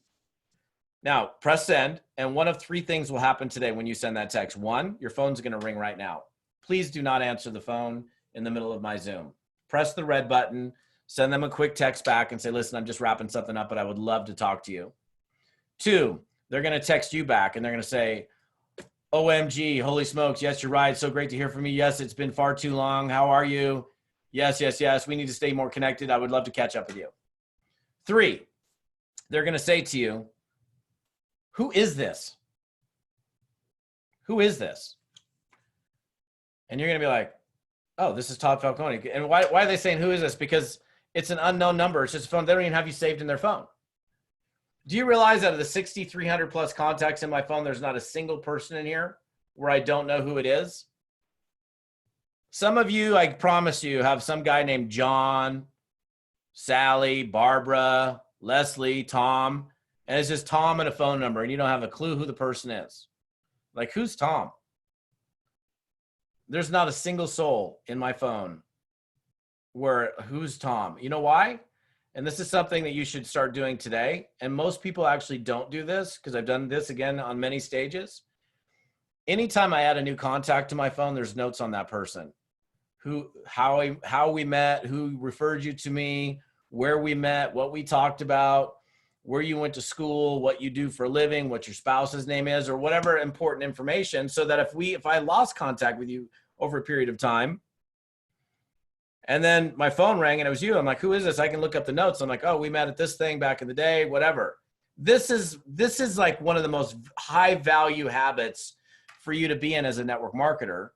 Now, press send, and one of 3 things will happen today when you send that text. 1, your phone's going to ring right now. Please do not answer the phone in the middle of my Zoom. Press the red button, send them a quick text back and say, listen, I'm just wrapping something up, but I would love to talk to you. 2, they're going to text you back, and they're going to say, OMG, holy smokes, yes, you're right. So great to hear from you. Yes, it's been far too long. How are you? Yes, yes, yes. We need to stay more connected. I would love to catch up with you. 3, they're going to say to you, who is this? Who is this? And you're going to be like, oh, this is Todd Falcone. And why are they saying, who is this? Because it's an unknown number. It's just a phone. They don't even have you saved in their phone. Do you realize out of the 6,300 plus contacts in my phone, there's not a single person in here where I don't know who it is? Some of you, I promise you, have some guy named John, Sally, Barbara, Leslie, Tom, and it's just Tom and a phone number, and you don't have a clue who the person is. Like, who's Tom? There's not a single soul in my phone where who's Tom? You know why? And this is something that you should start doing today. And most people actually don't do this because I've done this again on many stages. Anytime I add a new contact to my phone, there's notes on that person. How we met, who referred you to me, where we met, what we talked about, where you went to school, what you do for a living, what your spouse's name is, or whatever important information, so that if I lost contact with you over a period of time, and then my phone rang and it was you, I'm like, who is this? I can look up the notes. I'm like, oh, we met at this thing back in the day, whatever. This is like one of the most high value habits for you to be in as a network marketer,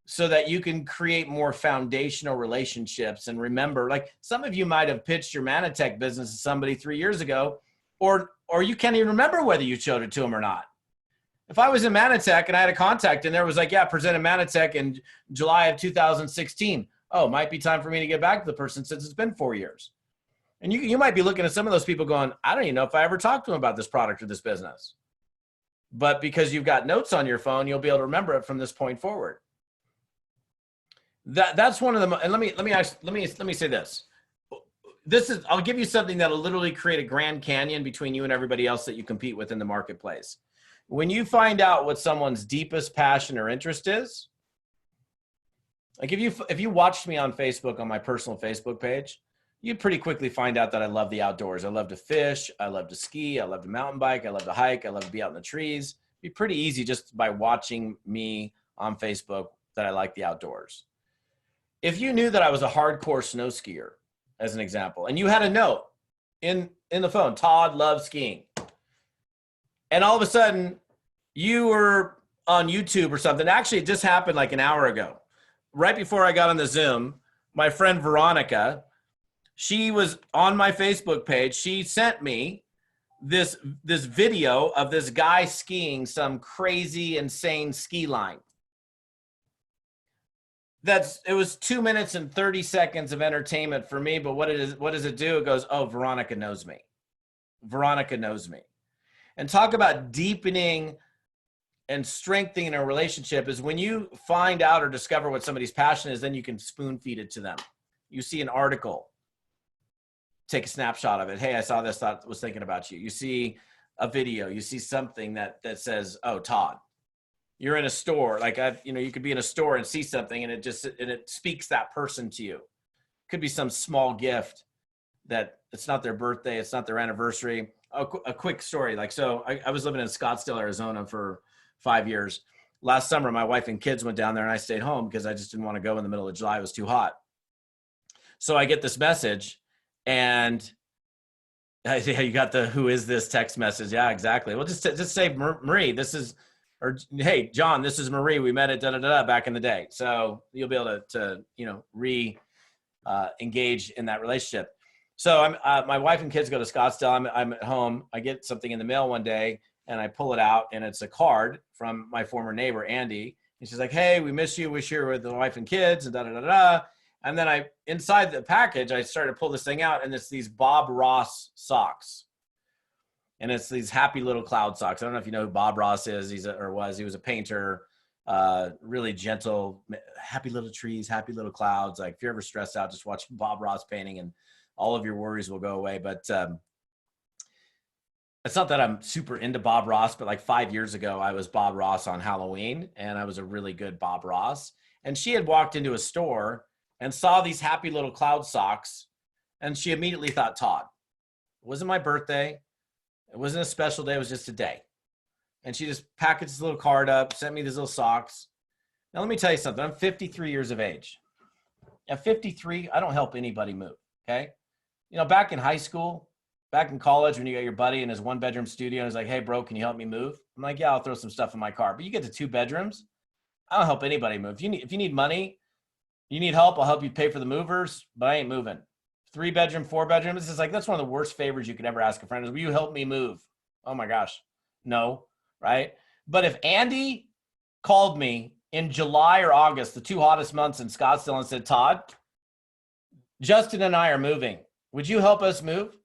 so that you can create more foundational relationships. And remember, like, some of you might have pitched your Manatech business to somebody 3 years ago, or you can't even remember whether you showed it to them or not. If I was in Manatech and I had a contact and there was like, yeah, presented Manatech in July of 2016. Oh, might be time for me to get back to the person since it's been 4 years. And you might be looking at some of those people going, I don't even know if I ever talked to them about this product or this business. But because you've got notes on your phone, you'll be able to remember it from this point forward. That's one of them. And let me say this. I'll give you something that'll literally create a Grand Canyon between you and everybody else that you compete with in the marketplace. When you find out what someone's deepest passion or interest is, like if you watched me on Facebook, on my personal Facebook page, you'd pretty quickly find out that I love the outdoors. I love to fish. I love to ski. I love to mountain bike. I love to hike. I love to be out in the trees. It'd be pretty easy just by watching me on Facebook that I like the outdoors. if you knew that I was a hardcore snow skier, as an example, and you had a note in the phone, Todd loves skiing, and all of a sudden you were on YouTube or something. Actually, it just happened like an hour ago. Right before I got on the Zoom, my friend Veronica, she was on my Facebook page. She sent me this video of this guy skiing some crazy, insane ski line. It was 2 minutes and 30 seconds of entertainment for me. But what does it do? It goes, oh, Veronica knows me. Veronica knows me. And talk about deepening and strengthening a relationship is when you find out or discover what somebody's passion is, then you can spoon feed it to them. You see an article, take a snapshot of it. Hey, I saw this, was thinking about you. You see a video, you see something that says, oh, Todd. You're in a store, like you could be in a store and see something and it speaks that person to you. Could be some small gift that it's not their birthday, it's not their anniversary. A quick story. So I was living in Scottsdale, Arizona for 5 years. Last summer, my wife and kids went down there and I stayed home because I just didn't want to go in the middle of July. It was too hot. So I get this message and you got the, who is this text message? Yeah, exactly. Well, just say Marie, or hey, John, this is Marie. We met at back in the day. So you'll be able to engage in that relationship. So my wife and kids go to Scottsdale. I'm at home. I get something in the mail one day and I pull it out and it's a card from my former neighbor, Andy. And she's like, hey, we miss you. Wish you were with the wife and kids and And then inside the package, I started to pull this thing out and it's these Bob Ross socks. And it's these happy little cloud socks. I don't know if you know who Bob Ross is. He was a painter, really gentle, happy little trees, happy little clouds. Like if you're ever stressed out, just watch Bob Ross painting and all of your worries will go away. But it's not that I'm super into Bob Ross, but like 5 years ago, I was Bob Ross on Halloween and I was a really good Bob Ross. And she had walked into a store and saw these happy little cloud socks. And she immediately thought, Todd. It wasn't my birthday. It wasn't a special day. It was just a day. And she just packaged this little card up, sent me these little socks. Now, let me tell you something. I'm 53 years of age. At 53, I don't help anybody move, okay? Back in high school, back in college, when you got your buddy in his one-bedroom studio and he's like, hey, bro, can you help me move? I'm like, yeah, I'll throw some stuff in my car. But you get to 2 bedrooms, I don't help anybody move. If you need money, you need help, I'll help you pay for the movers, but I ain't moving. 3 bedroom, 4 bedroom. This is like, that's one of the worst favors you could ever ask a friend is, will you help me move? Oh my gosh. No. Right. But if Andy called me in July or August, the 2 hottest months in Scottsdale, and said, Todd, Justin and I are moving. Would you help us move?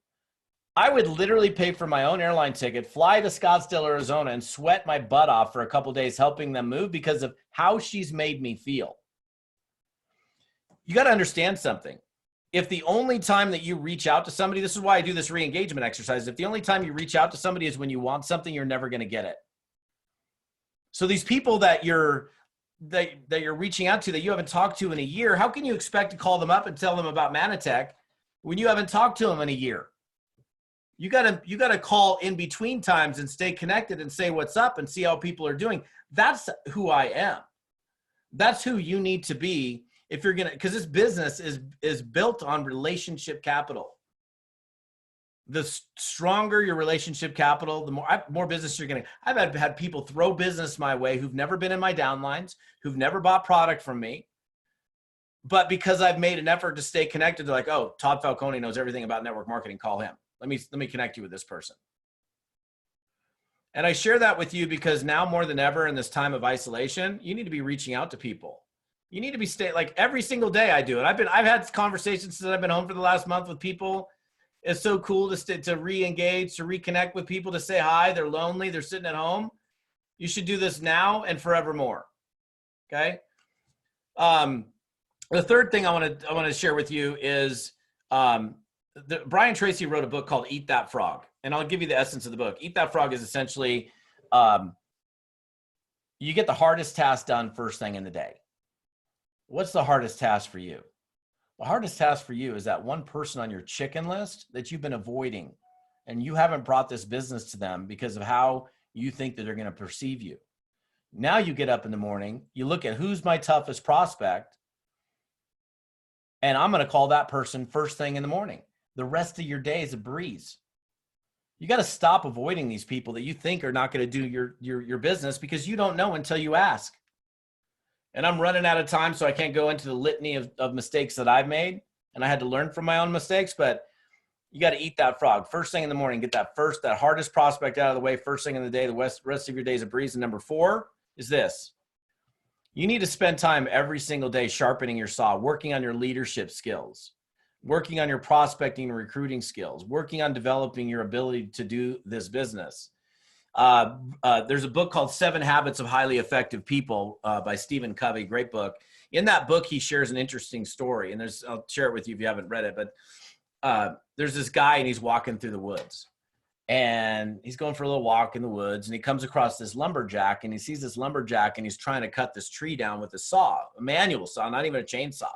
I would literally pay for my own airline ticket, fly to Scottsdale, Arizona, and sweat my butt off for a couple of days helping them move because of how she's made me feel. You got to understand something. If the only time that you reach out to somebody, this is why I do this re-engagement exercise. If the only time you reach out to somebody is when you want something, you're never going to get it. So these people that you're reaching out to that you haven't talked to in a year, how can you expect to call them up and tell them about Manatech when you haven't talked to them in a year? You gotta call in between times and stay connected and say what's up and see how people are doing. That's who I am. That's who you need to be. If you're because this business is built on relationship capital. The stronger your relationship capital, the more business you're getting. I've had people throw business my way who've never been in my downlines, who've never bought product from me, but because I've made an effort to stay connected, they're like, oh, Todd Falcone knows everything about network marketing. Call him. Let me connect you with this person. And I share that with you because now more than ever in this time of isolation, you need to be reaching out to people. You need to be like every single day I do it. I've had conversations since I've been home for the last month with people. It's so cool to re-engage, to reconnect with people, to say hi. They're lonely. They're sitting at home. You should do this now and forevermore. Okay. The third thing I want to share with you is Brian Tracy wrote a book called Eat That Frog. And I'll give you the essence of the book. Eat That Frog is essentially you get the hardest task done first thing in the day. What's the hardest task for you? The hardest task for you is that one person on your chicken list that you've been avoiding and you haven't brought this business to them because of how you think that they're going to perceive you. Now you get up in the morning, you look at who's my toughest prospect, And I'm going to call that person first thing in the morning. The rest of your day is a breeze. You got to stop avoiding these people that you think are not going to do your business, because you don't know until you ask. And I'm running out of time, so I can't go into the litany of mistakes that I've made. And I had to learn from my own mistakes, but you got to eat that frog. First thing in the morning, get that hardest prospect out of the way. First thing in the day, the rest of your day is a breeze. And number 4 is this. You need to spend time every single day sharpening your saw, working on your leadership skills, working on your prospecting and recruiting skills, working on developing your ability to do this business. There's a book called 7 Habits of Highly Effective People by Stephen Covey. Great book. In that book, he shares an interesting story, and I'll share it with you if you haven't read it, but there's this guy, and he's walking through the woods, and he's going for a little walk in the woods, and he comes across this lumberjack, and he sees this lumberjack, and he's trying to cut this tree down with a saw, a manual saw, not even a chainsaw.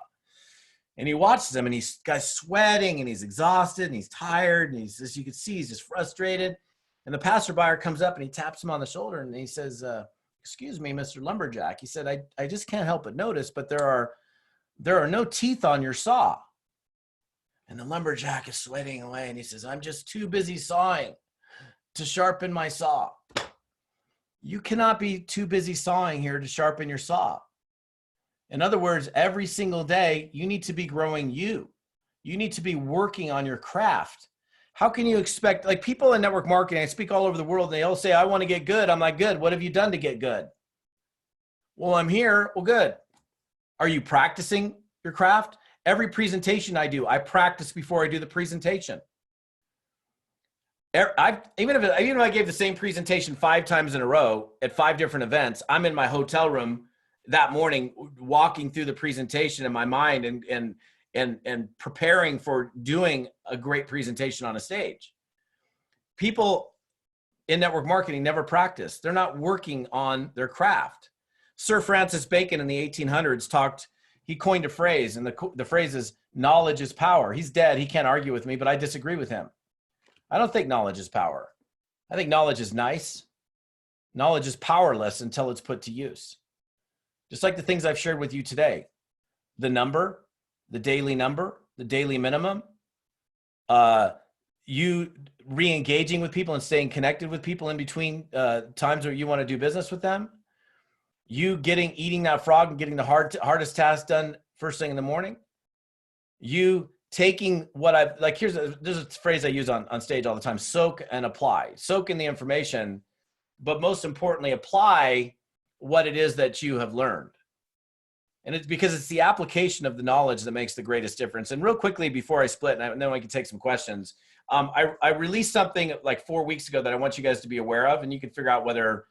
And he watches him, and he's guy's sweating, and he's exhausted, and he's tired, and he's, as you can see, he's just frustrated. And the passerby comes up, and he taps him on the shoulder, and he says, excuse me, Mr. Lumberjack. He said, I just can't help but notice, but there are no teeth on your saw. And the lumberjack is sweating away, and he says, I'm just too busy sawing to sharpen my saw. You cannot be too busy sawing here to sharpen your saw. In other words, every single day, you need to be growing you. You need to be working on your craft. How can you expect, like people in network marketing, I speak all over the world, and they all say, I want to get good. I'm like, good. What have you done to get good? Well, I'm here. Well, good. Are you practicing your craft? Every presentation I do, I practice before I do the presentation. Even if I gave the same presentation 5 times in a row at 5 different events, I'm in my hotel room that morning walking through the presentation in my mind and preparing for doing a great presentation on a stage. People in network marketing never practice. They're not working on their craft. Sir Francis Bacon in the 1800s he coined a phrase, and the phrase is, knowledge is power. He's dead. He can't argue with me, but I disagree with him. I don't think knowledge is power. I think knowledge is nice. Knowledge is powerless until it's put to use. Just like the things I've shared with you today, the number, the daily number, the daily minimum, you re-engaging with people and staying connected with people in between times where you want to do business with them, you eating that frog and getting the hardest task done first thing in the morning, you taking what I've, like, there's a phrase I use on stage all the time, soak and apply. Soak in the information, but most importantly, apply what it is that you have learned. And it's because it's the application of the knowledge that makes the greatest difference. And real quickly before I split, and then I can take some questions, I released something like 4 weeks ago that I want you guys to be aware of, and you can figure out whether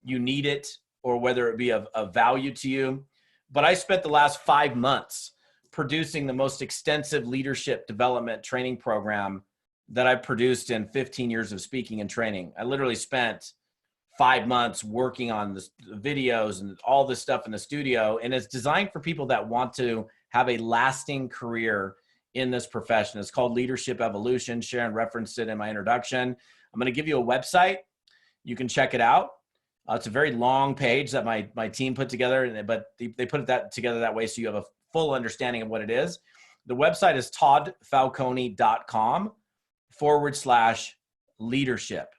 you need it or whether it be of value to you. But I spent the last 5 months producing the most extensive leadership development training program that I've produced in 15 years of speaking and training. I literally spent 5 months working on the videos and all this stuff in the studio. And it's designed for people that want to have a lasting career in this profession. It's called Leadership Evolution. Sharon referenced it in my introduction. I'm going to give you a website. You can check it out. It's a very long page that my team put together, but they put that together that way so you have a full understanding of what it is. The website is toddfalcone.com/leadership.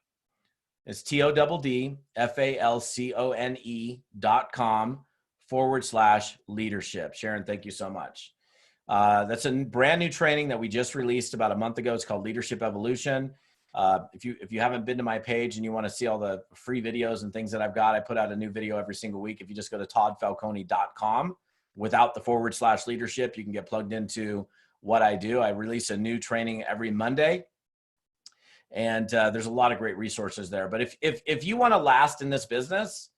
It's TODDFALCONE.com/leadership. Sharon, thank you so much. That's a brand new training that we just released about a month ago. It's called Leadership Evolution. If you haven't been to my page and you want to see all the free videos and things that I've got, I put out a new video every single week. If you just go to toddfalcone.com without the /leadership, you can get plugged into what I do. I release a new training every Monday. And there's a lot of great resources there. But if you want to last in this business,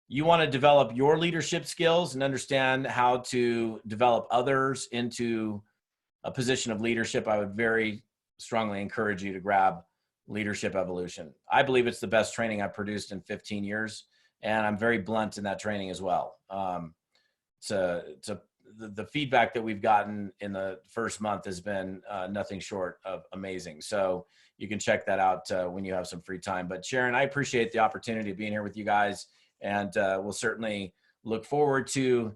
you want to develop your leadership skills and understand how to develop others into a position of leadership, I would very strongly encourage you to grab Leadership Evolution. I believe it's the best training I've produced in 15 years, and I'm very blunt in that training as well. The feedback that we've gotten in the first month has been nothing short of amazing. So you can check that out when you have some free time. But Sharon, I appreciate the opportunity of being here with you guys, and we'll certainly look forward to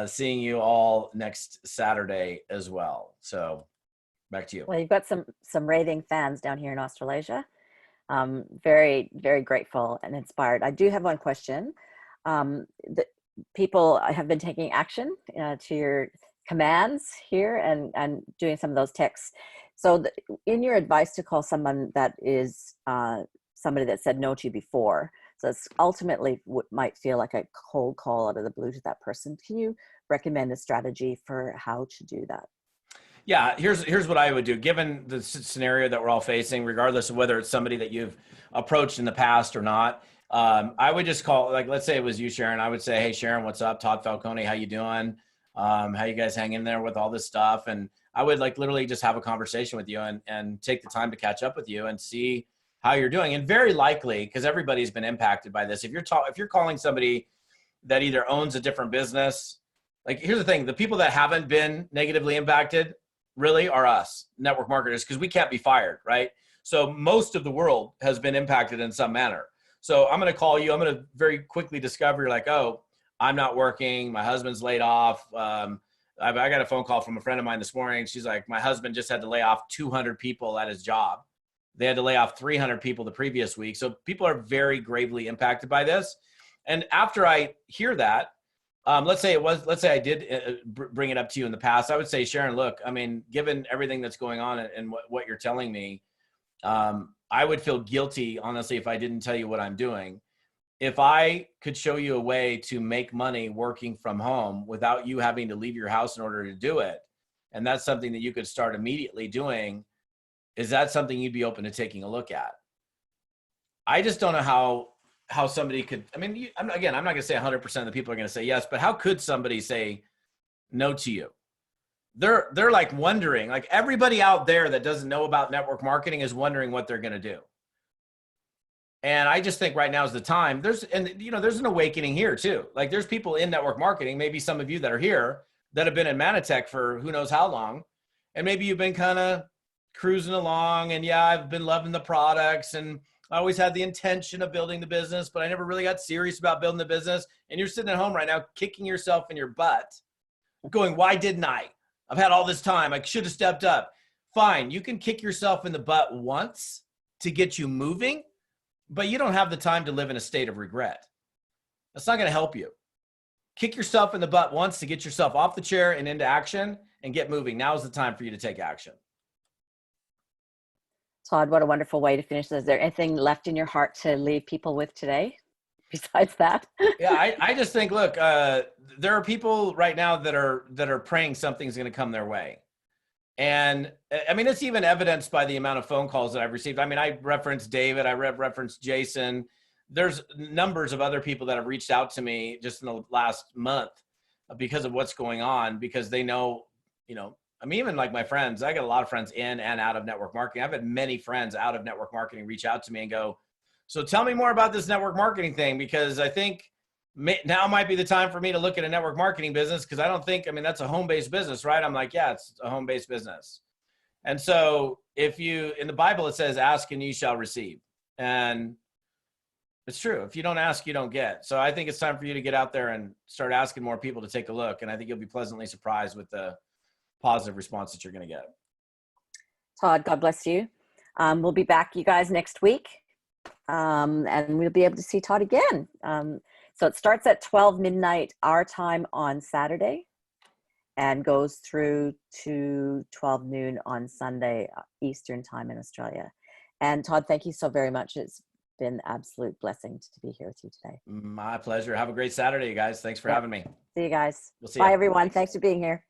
seeing you all next Saturday as well. So back to you. Well, you've got some raving fans down here in Australasia. Very, very grateful and inspired. I do have one question. The people have been taking action to your commands here and doing some of those texts. So in your advice to call someone that is somebody that said no to you before, so it's ultimately what might feel like a cold call out of the blue to that person, can you recommend a strategy for how to do that? Yeah, here's what I would do. Given the scenario that we're all facing, regardless of whether it's somebody that you've approached in the past or not, I would just call, like, let's say it was you, Sharon. I would say, hey, Sharon, what's up? Todd Falcone, how you doing? How you guys hang in there with all this stuff? And I would like literally just have a conversation with you and take the time to catch up with you and see how you're doing. And very likely, because everybody's been impacted by this, if you're calling somebody that either owns a different business, like, here's the thing, the people that haven't been negatively impacted really are us network marketers, because we can't be fired, right? So most of the world has been impacted in some manner. So I'm going to call you. I'm going to very quickly discover you're like, oh, I'm not working. My husband's laid off. I got a phone call from a friend of mine this morning. She's like, my husband just had to lay off 200 people at his job. They had to lay off 300 people the previous week. So people are very gravely impacted by this. And after I hear that, let's say I did bring it up to you in the past. I would say, Sharon, look, I mean, given everything that's going on and what you're telling me, I would feel guilty, honestly, if I didn't tell you what I'm doing. If I could show you a way to make money working from home without you having to leave your house in order to do it, and that's something that you could start immediately doing, is that something you'd be open to taking a look at? I just don't know how somebody could, I mean, I'm not going to say 100% of the people are going to say yes, but how could somebody say no to you? They're like wondering, like everybody out there that doesn't know about network marketing is wondering what they're going to do. And I just think right now is the time. There's an awakening here too. Like, there's people in network marketing, maybe some of you that are here that have been in Manatech for who knows how long. And maybe you've been kind of cruising along, and yeah, I've been loving the products, and I always had the intention of building the business, but I never really got serious about building the business. And you're sitting at home right now, kicking yourself in your butt, going, why didn't I? I've had all this time. I should have stepped up. Fine. You can kick yourself in the butt once to get you moving, but you don't have the time to live in a state of regret. That's not going to help you. Kick yourself in the butt once to get yourself off the chair and into action and get moving. Now is the time for you to take action. Todd, what a wonderful way to finish. Is there anything left in your heart to leave people with today besides that? Yeah, I just think, look, there are people right now that are praying something's going to come their way. And I mean, it's even evidenced by the amount of phone calls that I've received. I mean, I referenced David, I referenced Jason. There's numbers of other people that have reached out to me just in the last month because of what's going on, because they know, I mean, even like my friends, I got a lot of friends in and out of network marketing. I've had many friends out of network marketing reach out to me and go, so tell me more about this network marketing thing, because I think now might be the time for me to look at a network marketing business, because that's a home-based business, right? I'm like, yeah, it's a home-based business. And so in the Bible, it says, ask and you shall receive. And it's true. If you don't ask, you don't get. So I think it's time for you to get out there and start asking more people to take a look. And I think you'll be pleasantly surprised with the positive response that you're going to get. Todd, God bless you. We'll be back, you guys, next week. And we'll be able to see Todd again. So it starts at 12 midnight our time on Saturday and goes through to 12 noon on Sunday Eastern time in Australia. And Todd, thank you so very much. It's been an absolute blessing to be here with you today. My pleasure. Have a great Saturday, you guys. Thanks for having me. See you guys. We'll see Bye, you. everyone. Thanks for being here.